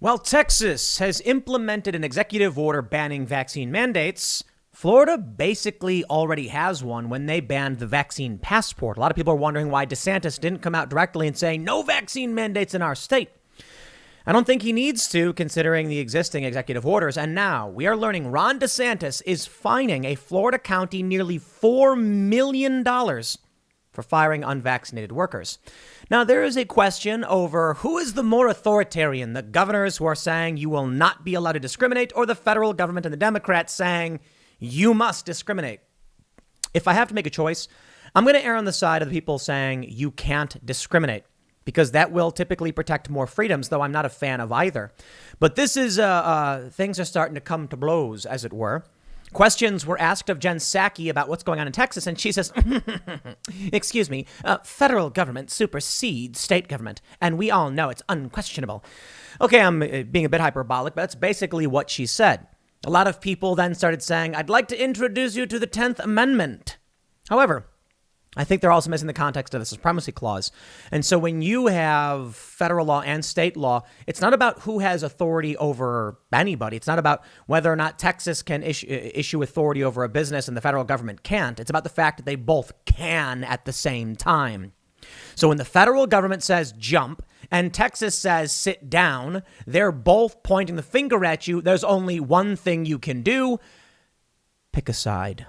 While Texas has implemented an executive order banning vaccine mandates, Florida basically already has one when they banned the vaccine passport. A lot of people are wondering why DeSantis didn't come out directly and say no vaccine mandates in our state. I don't think he needs to, considering the existing executive orders. And now we are learning Ron DeSantis is fining a Florida county nearly $4 million for firing unvaccinated workers. Now, there is a question over who is the more authoritarian, the governors who are saying you will not be allowed to discriminate, or the federal government and the Democrats saying you must discriminate. If I have to make a choice, I'm going to err on the side of the people saying you can't discriminate, because that will typically protect more freedoms, though I'm not a fan of either. But this is things are starting to come to blows, as it were. Questions were asked of Jen Psaki about what's going on in Texas, and she says, excuse me, federal government supersedes state government, and we all know it's unquestionable. Okay, I'm being a bit hyperbolic, but that's basically what she said. A lot of people then started saying, I'd like to introduce you to the 10th Amendment. However, I think they're also missing the context of the Supremacy Clause. And so when you have federal law and state law, it's not about who has authority over anybody. It's not about whether or not Texas can issue authority over a business and the federal government can't. It's about the fact that they both can at the same time. So when the federal government says jump and Texas says sit down, they're both pointing the finger at you. There's only one thing you can do. Pick a side.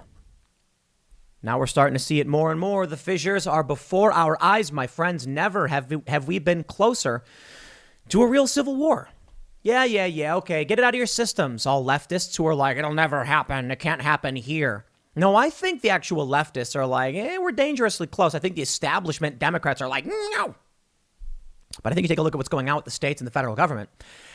Now we're starting to see it more and more. The fissures are before our eyes, my friends. Never have we been closer to a real civil war. Yeah, okay. Get it out of your systems. All leftists who are like, it'll never happen. It can't happen here. No, I think the actual leftists are like, we're dangerously close. I think the establishment Democrats are like, no. But I think you take a look at what's going on with the states and the federal government.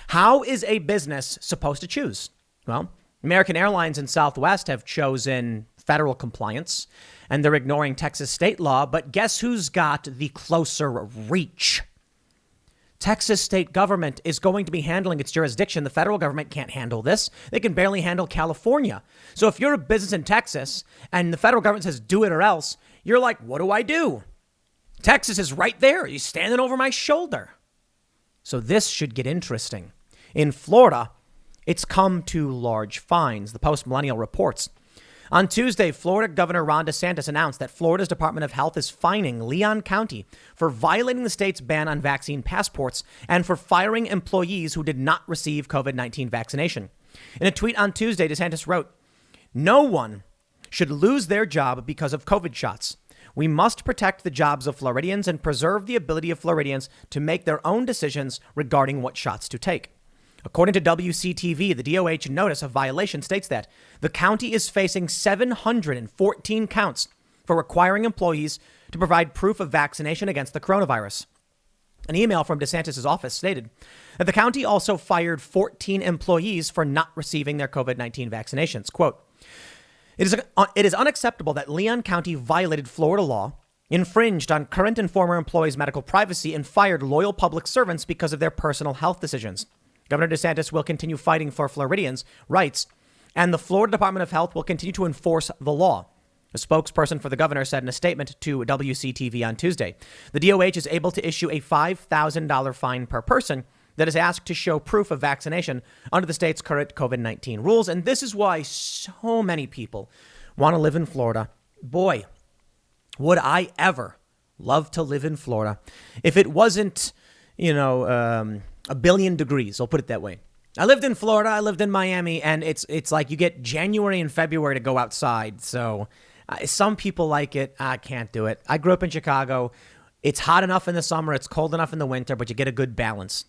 How is a business supposed to choose? Well, American Airlines and Southwest have chosen federal compliance, and they're ignoring Texas state law. But guess who's got the closer reach? Texas state government is going to be handling its jurisdiction. The federal government can't handle this. They can barely handle California. So if you're a business in Texas and the federal government says do it or else, you're like, what do I do? Texas is right there. He's standing over my shoulder. So this should get interesting. In Florida, it's come to large fines. The Post-Millennial reports. On Tuesday, Florida Governor Ron DeSantis announced that Florida's Department of Health is fining Leon County for violating the state's ban on vaccine passports and for firing employees who did not receive COVID-19 vaccination. In a tweet on Tuesday, DeSantis wrote, "No one should lose their job because of COVID shots. We must protect the jobs of Floridians and preserve the ability of Floridians to make their own decisions regarding what shots to take." According to WCTV, the DOH notice of violation states that the county is facing 714 counts for requiring employees to provide proof of vaccination against the coronavirus. An email from DeSantis' office stated that the county also fired 14 employees for not receiving their COVID-19 vaccinations. Quote, it is unacceptable that Leon County violated Florida law, infringed on current and former employees' medical privacy, and fired loyal public servants because of their personal health decisions. Governor DeSantis will continue fighting for Floridians' rights, and the Florida Department of Health will continue to enforce the law. A spokesperson for the governor said in a statement to WCTV on Tuesday, the DOH is able to issue a $5,000 fine per person that is asked to show proof of vaccination under the state's current COVID-19 rules. And this is why so many people want to live in Florida. Boy, would I ever love to live in Florida if it wasn't, a billion degrees. I'll put it that way. I lived in Florida. I lived in Miami, and it's like you get January and February to go outside. So some people like it. I can't do it. I grew up in Chicago. It's hot enough in the summer. It's cold enough in the winter, but you get a good balance.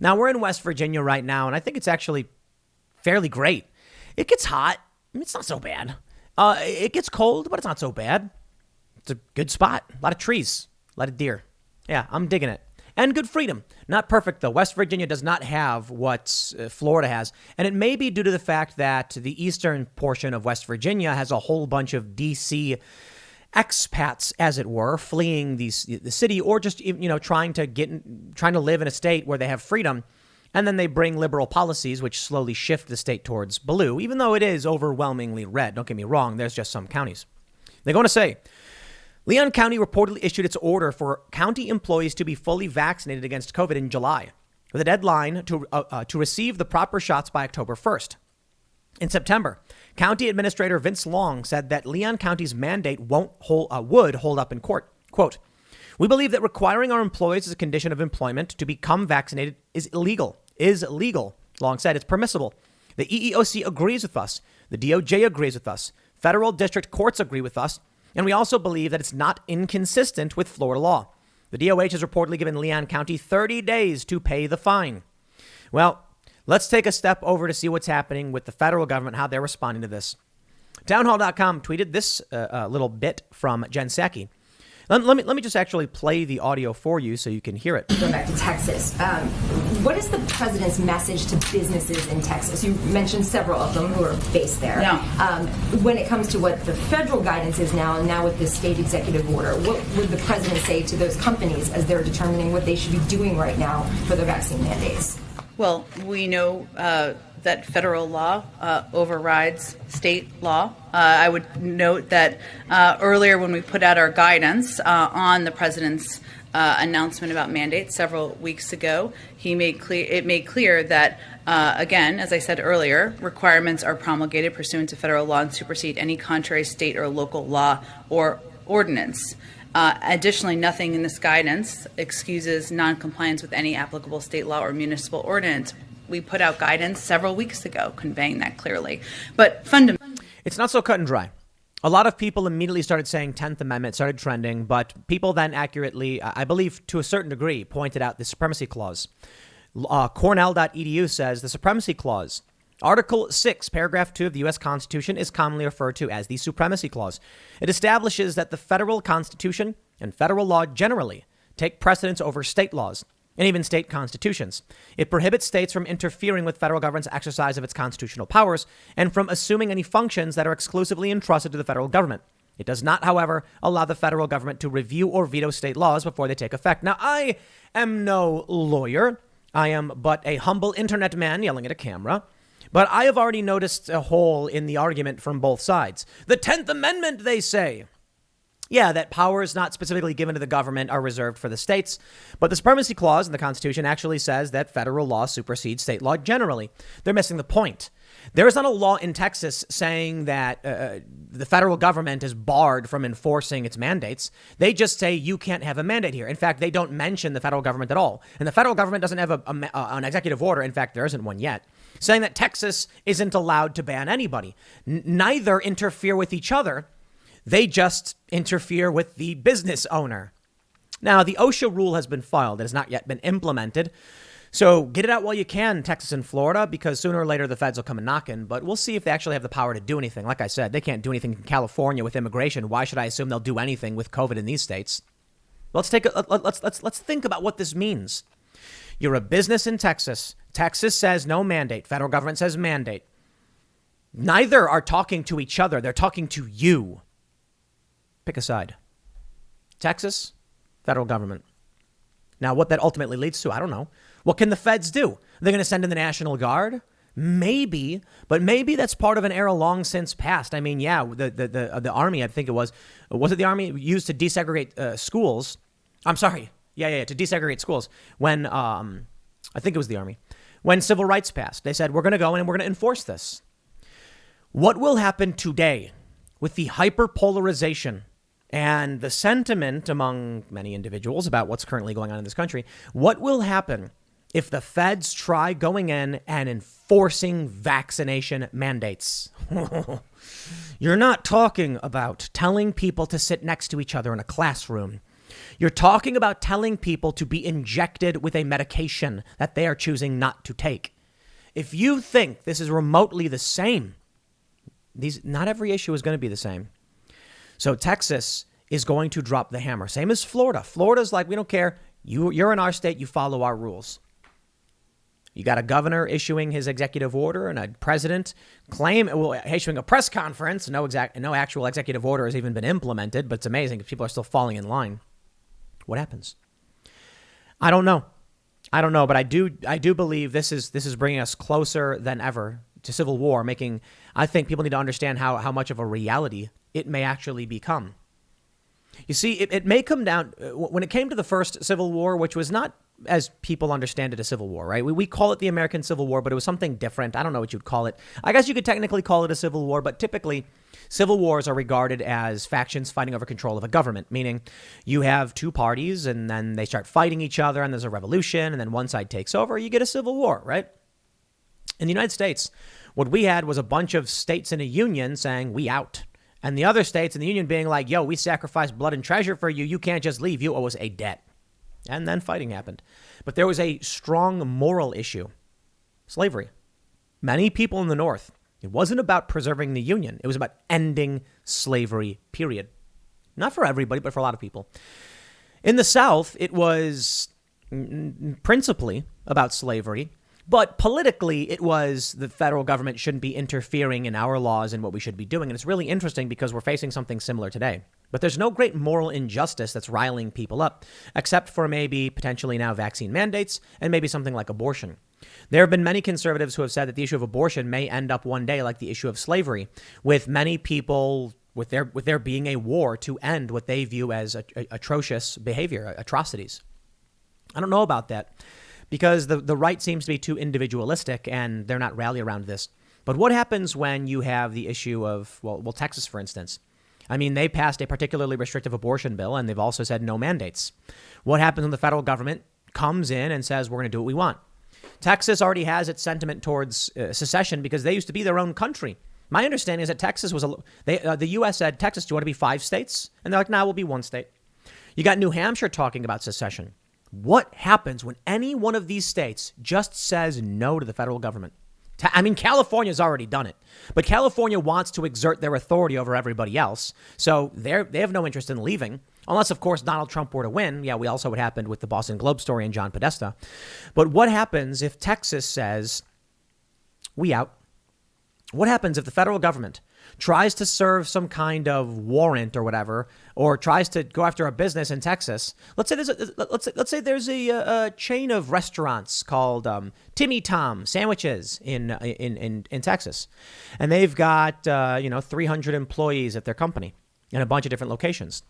Now we're in West Virginia right now, and I think it's actually fairly great. It gets hot. It's not so bad. It gets cold, but it's not so bad. It's a good spot. A lot of trees, a lot of deer. Yeah, I'm digging it. And good freedom. Not perfect, though. West Virginia does not have what Florida has. And it may be due to the fact that the eastern portion of West Virginia has a whole bunch of D.C. expats, as it were, fleeing the city, or just, trying to live in a state where they have freedom. And then they bring liberal policies, which slowly shift the state towards blue, even though it is overwhelmingly red. Don't get me wrong. There's just some counties. They're going to say, Leon County reportedly issued its order for county employees to be fully vaccinated against COVID in July. with a deadline to receive the proper shots by October 1st. In September, County Administrator Vince Long said that Leon County's mandate would hold up in court. Quote, "We believe that requiring our employees as a condition of employment to become vaccinated is illegal. Long said. It's permissible. The EEOC agrees with us. The DOJ agrees with us. Federal district courts agree with us. And we also believe that it's not inconsistent with Florida law. The DOH has reportedly given Leon County 30 days to pay the fine." Well, let's take a step over to see what's happening with the federal government, how they're responding to this. Townhall.com tweeted this little bit from Jen Psaki. Let me just actually play the audio for you so you can hear it. Going back to Texas, what is the president's message to businesses in Texas? You mentioned several of them who are based there. Yeah. When it comes to what the federal guidance is now, and now with the state executive order, what would the president say to those companies as they're determining what they should be doing right now for their vaccine mandates? Well, we know that federal law overrides state law. I would note that earlier when we put out our guidance on the president's announcement about mandates several weeks ago, it made clear that, again, as I said earlier, requirements are promulgated pursuant to federal law and supersede any contrary state or local law or ordinance. Additionally, nothing in this guidance excuses noncompliance with any applicable state law or municipal ordinance. We put out guidance several weeks ago conveying that clearly. But fundamentally, it's not so cut and dry. A lot of people immediately started saying 10th Amendment, started trending, but people then accurately, I believe to a certain degree, pointed out the Supremacy Clause. Cornell.edu says the Supremacy Clause, Article 6, Paragraph 2 of the U.S. Constitution is commonly referred to as the Supremacy Clause. It establishes that the federal Constitution and federal law generally take precedence over state laws and even state constitutions. It prohibits states from interfering with federal government's exercise of its constitutional powers and from assuming any functions that are exclusively entrusted to the federal government. It does not, however, allow the federal government to review or veto state laws before they take effect. Now, I am no lawyer. I am but a humble internet man yelling at a camera. But I have already noticed a hole in the argument from both sides. The 10th Amendment, they say. Yeah, that powers not specifically given to the government are reserved for the states. But the Supremacy Clause in the Constitution actually says that federal law supersedes state law generally. They're missing the point. There is not a law in Texas saying that the federal government is barred from enforcing its mandates. They just say you can't have a mandate here. In fact, they don't mention the federal government at all. And the federal government doesn't have an executive order. In fact, there isn't one yet, saying that Texas isn't allowed to ban anybody. Neither interfere with each other. They just interfere with the business owner. Now, the OSHA rule has been filed. It has not yet been implemented. So get it out while you can, Texas and Florida, because sooner or later the feds will come and knocking. But we'll see if they actually have the power to do anything. Like I said, they can't do anything in California with immigration. Why should I assume they'll do anything with COVID in these states? Let's think about what this means. You're a business in Texas. Texas says no mandate. Federal government says mandate. Neither are talking to each other. They're talking to you. Pick a side. Texas, federal government. Now, what that ultimately leads to, I don't know. What can the feds do? They're going to send in the National Guard? Maybe, but maybe that's part of an era long since past. I mean, yeah, the Army, I think it was it the Army used to desegregate schools? I'm sorry. Yeah, to desegregate schools. When, I think it was the Army. When civil rights passed, they said, we're going to go in and we're going to enforce this. What will happen today with the hyperpolarization and the sentiment among many individuals about what's currently going on in this country? What will happen if the feds try going in and enforcing vaccination mandates? You're not talking about telling people to sit next to each other in a classroom. You're talking about telling people to be injected with a medication that they are choosing not to take. If you think this is remotely the same, not every issue is going to be the same. So Texas is going to drop the hammer. Same as Florida. Florida's like, we don't care. You're in our state. You follow our rules. You got a governor issuing his executive order and a president issuing a press conference. No actual executive order has even been implemented, but it's amazing because people are still falling in line. What happens? I don't know, but I do believe this is bringing us closer than ever to civil war, I think people need to understand how much of a reality it may actually become. You see, it may come down, when it came to the first Civil War, which was not as people understand it, a civil war, right? We call it the American Civil War, but it was something different. I don't know what you'd call it. I guess you could technically call it a civil war, but typically civil wars are regarded as factions fighting over control of a government, meaning you have two parties and then they start fighting each other and there's a revolution and then one side takes over. You get a civil war, right? In the United States, what we had was a bunch of states in a union saying we out. And the other states in the union being like, yo, we sacrificed blood and treasure for you. You can't just leave. You owe us a debt. And then fighting happened. But there was a strong moral issue. Slavery. Many people in the North, it wasn't about preserving the Union. It was about ending slavery, period. Not for everybody, but for a lot of people. In the South, it was principally about slavery. But politically, it was the federal government shouldn't be interfering in our laws and what we should be doing. And it's really interesting because we're facing something similar today. But there's no great moral injustice that's riling people up, except for maybe potentially now vaccine mandates and maybe something like abortion. There have been many conservatives who have said that the issue of abortion may end up one day like the issue of slavery, with many people with there being a war to end what they view as atrocious behavior, atrocities. I don't know about that. Because the right seems to be too individualistic and they're not rally around this. But what happens when you have the issue of, well, Texas, for instance? I mean, they passed a particularly restrictive abortion bill and they've also said no mandates. What happens when the federal government comes in and says, we're going to do what we want? Texas already has its sentiment towards secession because they used to be their own country. My understanding is that Texas was, the U.S. said, Texas, do you want to be 5 states? And they're like, nah, we'll be 1 state. You got New Hampshire talking about secession. What happens when any one of these states just says no to the federal government? I mean, California's already done it, but California wants to exert their authority over everybody else. So they have no interest in leaving, unless, of course, Donald Trump were to win. Yeah, we also what happened with the Boston Globe story and John Podesta. But what happens if Texas says we out? What happens if the federal government tries to serve some kind of warrant or whatever, or tries to go after a business in Texas? Let's say there's a chain of restaurants called Timmy Tom Sandwiches in Texas, and they've got 300 employees at their company in a bunch of different locations.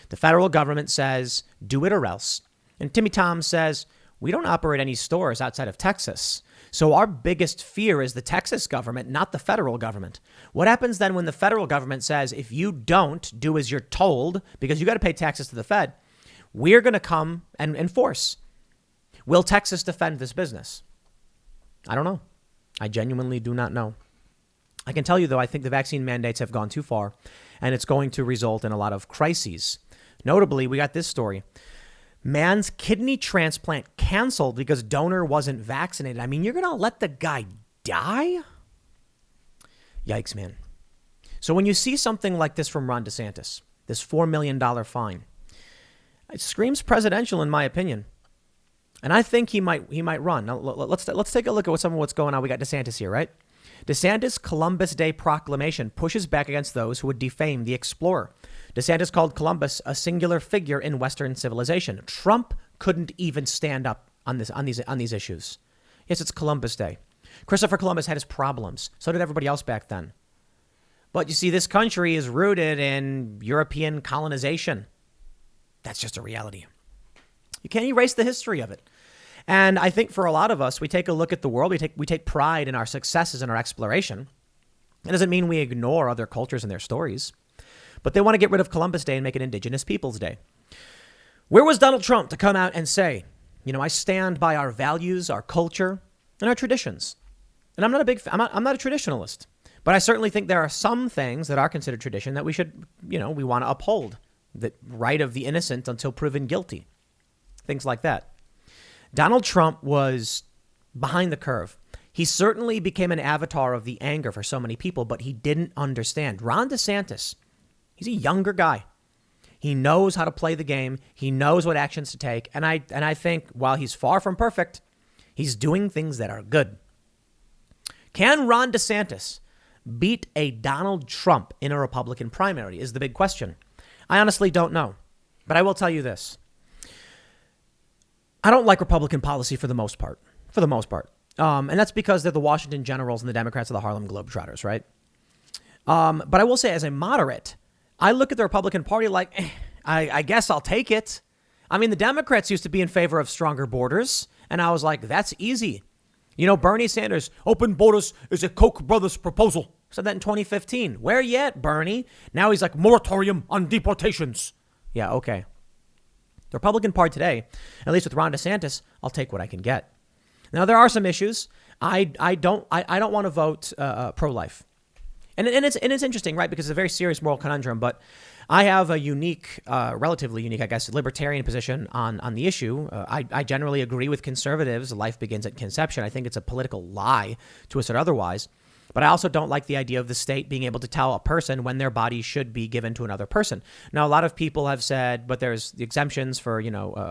The federal government says do it or else, and Timmy Tom says we don't operate any stores outside of Texas. So our biggest fear is the Texas government, not the federal government. What happens then when the federal government says, if you don't do as you're told, because you got to pay taxes to the Fed, we're going to come and enforce? Will Texas defend this business? I don't know. I genuinely do not know. I can tell you, though, I think the vaccine mandates have gone too far, and it's going to result in a lot of crises. Notably, we got this story. Man's kidney transplant canceled because donor wasn't vaccinated. I mean, you're going to let the guy die? Yikes, man. So when you see something like this from Ron DeSantis, this $4 million fine, it screams presidential in my opinion. And I think he might run. Now, let's take a look at what's going on. We got DeSantis here, right? DeSantis' Columbus Day proclamation pushes back against those who would defame the explorer. DeSantis called Columbus a singular figure in Western civilization. Trump couldn't even stand up on these issues. Yes, it's Columbus Day. Christopher Columbus had his problems. So did everybody else back then. But you see, this country is rooted in European colonization. That's just a reality. You can't erase the history of it. And I think for a lot of us, we take a look at the world. We take pride in our successes and our exploration. It doesn't mean we ignore other cultures and their stories. But they want to get rid of Columbus Day and make it Indigenous Peoples Day. Where was Donald Trump to come out and say, I stand by our values, our culture, and our traditions? And I'm not a traditionalist, but I certainly think there are some things that are considered tradition that we should, we want to uphold. The right of the innocent until proven guilty. Things like that. Donald Trump was behind the curve. He certainly became an avatar of the anger for so many people, but he didn't understand. Ron DeSantis, he's a younger guy. He knows how to play the game. He knows what actions to take. And I think while he's far from perfect, he's doing things that are good. Can Ron DeSantis beat a Donald Trump in a Republican primary is the big question. I honestly don't know. But I will tell you this. I don't like Republican policy for the most part. And that's because they're the Washington Generals and the Democrats are the Harlem Globetrotters, right? But I will say as a moderate, I look at the Republican Party like, I guess I'll take it. I mean, the Democrats used to be in favor of stronger borders. And I was like, that's easy. You know, Bernie Sanders, open borders is a Koch brothers proposal. Said that in 2015. Where you at, Bernie? Now he's like, moratorium on deportations. Yeah, okay. The Republican Party today, at least with Ron DeSantis, I'll take what I can get. Now, there are some issues. I don't want to vote pro-life. And it's interesting, right? Because it's a very serious moral conundrum. But I have a unique, relatively unique, I guess, libertarian position on the issue. I generally agree with conservatives. Life begins at conception. I think it's a political lie to assert otherwise. But I also don't like the idea of the state being able to tell a person when their body should be given to another person. Now, a lot of people have said, but there's the exemptions for,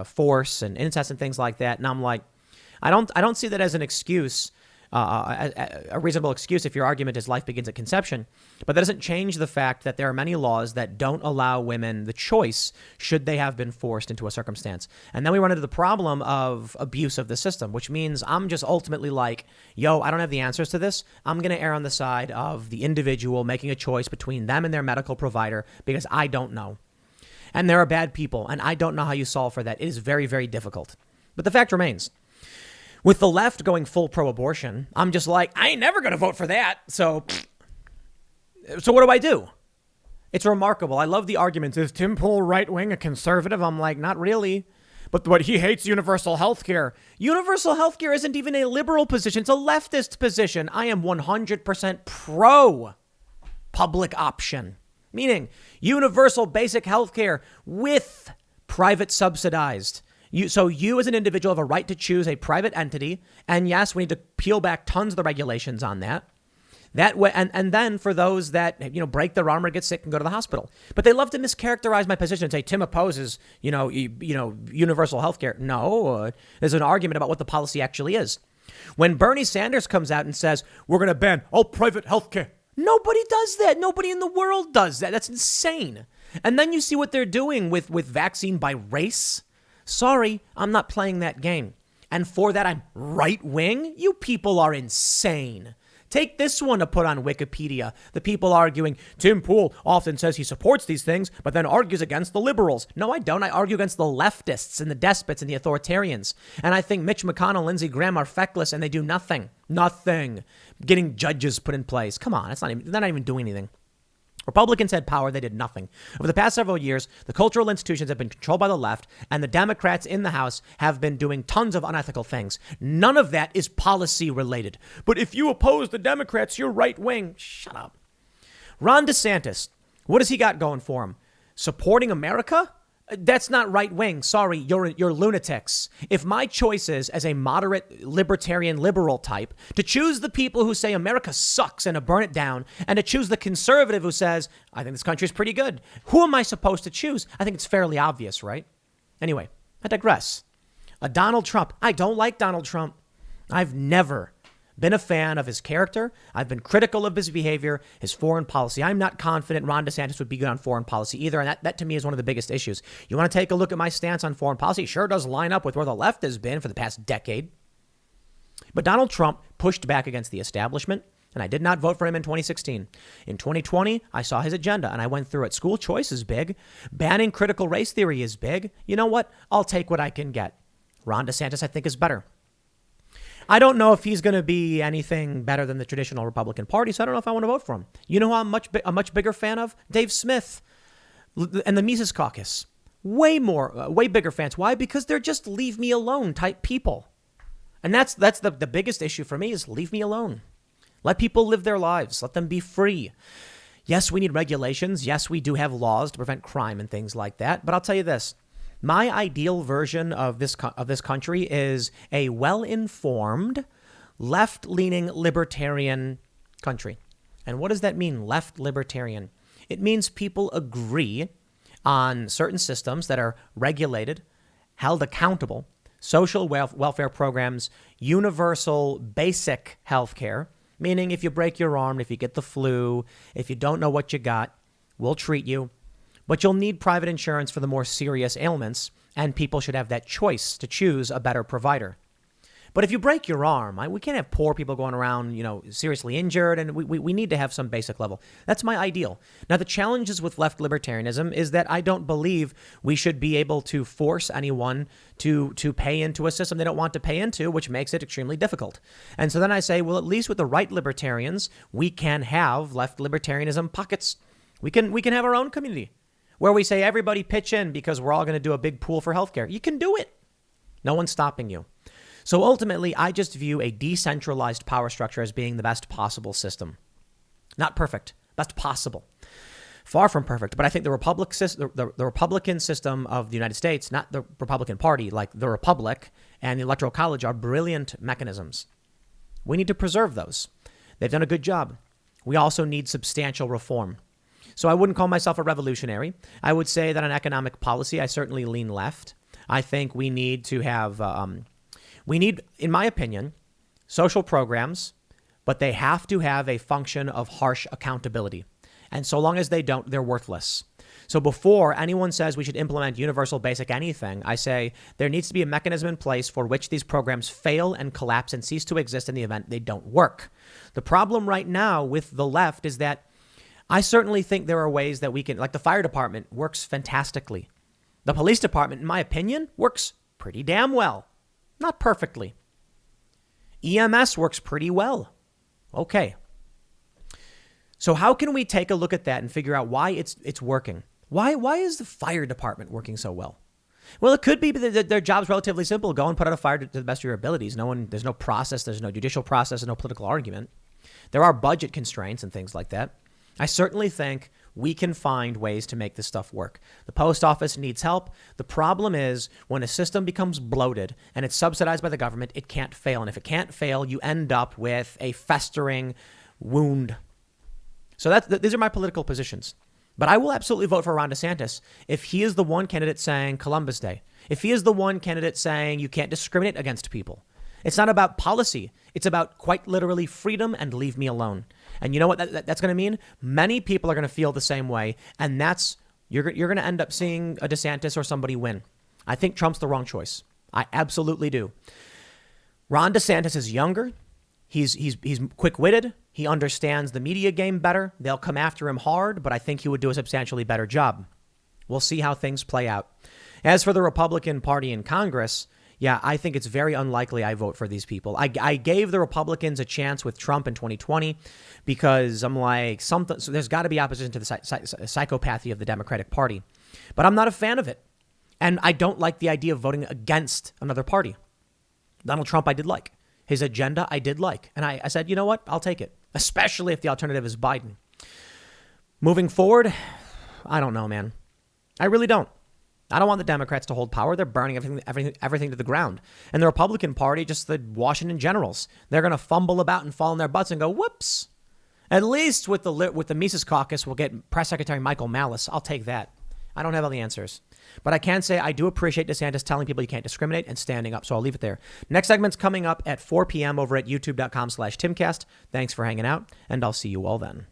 force and incest and things like that. And I'm like, I don't see that as an excuse. A reasonable excuse if your argument is life begins at conception. But that doesn't change the fact that there are many laws that don't allow women the choice should they have been forced into a circumstance. And then we run into the problem of abuse of the system, which means I'm just ultimately like, yo, I don't have the answers to this. I'm going to err on the side of the individual making a choice between them and their medical provider because I don't know. And there are bad people, and I don't know how you solve for that. It is very, very difficult. But the fact remains, with the left going full pro-abortion, I'm just like, I ain't never going to vote for that. So what do I do? It's remarkable. I love the arguments. Is Tim Pool right-wing, a conservative? I'm like, not really. But he hates universal health care. Universal health care isn't even a liberal position. It's a leftist position. I am 100% pro-public option, meaning universal basic health care with private subsidized. So you as an individual have a right to choose a private entity. And yes, we need to peel back tons of the regulations on that. That way, and then for those that, break their arm or get sick and go to the hospital. But they love to mischaracterize my position and say Tim opposes, universal health care. No, there's an argument about what the policy actually is. When Bernie Sanders comes out and says, we're going to ban all private health care. Nobody does that. Nobody in the world does that. That's insane. And then you see what they're doing with vaccine by race. Sorry, I'm not playing that game. And for that, I'm right wing. You people are insane. Take this one to put on Wikipedia. The people arguing, Tim Pool often says he supports these things, but then argues against the liberals. No, I don't. I argue against the leftists and the despots and the authoritarians. And I think Mitch McConnell and Lindsey Graham are feckless and they do nothing. Nothing. Getting judges put in place. Come on, they're not even doing anything. Republicans had power. They did nothing. Over the past several years, the cultural institutions have been controlled by the left, and the Democrats in the House have been doing tons of unethical things. None of that is policy related. But if you oppose the Democrats, you're right wing. Shut up. Ron DeSantis, what has he got going for him? Supporting America? That's not right wing. Sorry, you're lunatics. If my choice is as a moderate libertarian liberal type to choose the people who say America sucks and to burn it down and to choose the conservative who says, I think this country is pretty good, who am I supposed to choose? I think it's fairly obvious, right? Anyway, I digress. Donald Trump. I don't like Donald Trump. I've never been a fan of his character. I've been critical of his behavior, his foreign policy. I'm not confident Ron DeSantis would be good on foreign policy either. And that to me is one of the biggest issues. You want to take a look at my stance on foreign policy? Sure does line up with where the left has been for the past decade. But Donald Trump pushed back against the establishment, and I did not vote for him in 2016. In 2020, I saw his agenda and I went through it. School choice is big. Banning critical race theory is big. You know what? I'll take what I can get. Ron DeSantis, I think, is better. I don't know if he's going to be anything better than the traditional Republican Party, so I don't know if I want to vote for him. You know who I'm a much bigger fan of? Dave Smith and the Mises Caucus. Way bigger fans. Why? Because they're just leave me alone type people. And that's the biggest issue for me is leave me alone. Let people live their lives. Let them be free. Yes, we need regulations. Yes, we do have laws to prevent crime and things like that. But I'll tell you this. My ideal version of this country is a well-informed, left-leaning libertarian country. And what does that mean, left libertarian? It means people agree on certain systems that are regulated, held accountable, social welfare programs, universal basic health care, meaning if you break your arm, if you get the flu, if you don't know what you got, we'll treat you. But you'll need private insurance for the more serious ailments, and people should have that choice to choose a better provider. But if you break your arm, we can't have poor people going around, seriously injured, and we need to have some basic level. That's my ideal. Now, the challenges with left libertarianism is that I don't believe we should be able to force anyone to pay into a system they don't want to pay into, which makes it extremely difficult. And so then I say, well, at least with the right libertarians, we can have left libertarianism pockets. We can have our own community where we say everybody pitch in because we're all going to do a big pool for healthcare. You can do it. No one's stopping you. So ultimately, I just view a decentralized power structure as being the best possible system. Not perfect, best possible. Far from perfect, but I think the Republican system of the United States, not the Republican Party, like the Republic and the Electoral College, are brilliant mechanisms. We need to preserve those. They've done a good job. We also need substantial reform. So I wouldn't call myself a revolutionary. I would say that on economic policy, I certainly lean left. I think we need to have, in my opinion, social programs, but they have to have a function of harsh accountability. And so long as they don't, they're worthless. So before anyone says we should implement universal basic anything, I say there needs to be a mechanism in place for which these programs fail and collapse and cease to exist in the event they don't work. The problem right now with the left is that I certainly think there are ways that we can, like the fire department works fantastically. The police department, in my opinion, works pretty damn well. Not perfectly. EMS works pretty well. Okay. So how can we take a look at that and figure out why it's working? Why is the fire department working so well? Well, it could be that their job's relatively simple. Go and put out a fire to the best of your abilities. There's no process. There's no judicial process. There's no political argument. There are budget constraints and things like that. I certainly think we can find ways to make this stuff work. The post office needs help. The problem is when a system becomes bloated and it's subsidized by the government, it can't fail. And if it can't fail, you end up with a festering wound. So these are my political positions. But I will absolutely vote for Ron DeSantis if he is the one candidate saying Columbus Day. If he is the one candidate saying you can't discriminate against people. It's not about policy. It's about quite literally freedom and leave me alone. And you know what that's going to mean? Many people are going to feel the same way. And you're going to end up seeing a DeSantis or somebody win. I think Trump's the wrong choice. I absolutely do. Ron DeSantis is younger. He's quick-witted. He understands the media game better. They'll come after him hard, but I think he would do a substantially better job. We'll see how things play out. As for the Republican Party in Congress, yeah, I think it's very unlikely I vote for these people. I gave the Republicans a chance with Trump in 2020 because I'm like, so there's got to be opposition to the psychopathy of the Democratic Party. But I'm not a fan of it. And I don't like the idea of voting against another party. Donald Trump, I did like. His agenda, I did like. And I said, you know what? I'll take it, especially if the alternative is Biden. Moving forward, I don't know, man. I really don't. I don't want the Democrats to hold power. They're burning everything to the ground. And the Republican Party, just the Washington Generals, they're going to fumble about and fall on their butts and go, whoops. At least with the Mises Caucus, we'll get Press Secretary Michael Malice. I'll take that. I don't have all the answers. But I can say I do appreciate DeSantis telling people you can't discriminate and standing up. So I'll leave it there. Next segment's coming up at 4 p.m. over at youtube.com/Timcast. Thanks for hanging out, and I'll see you all then.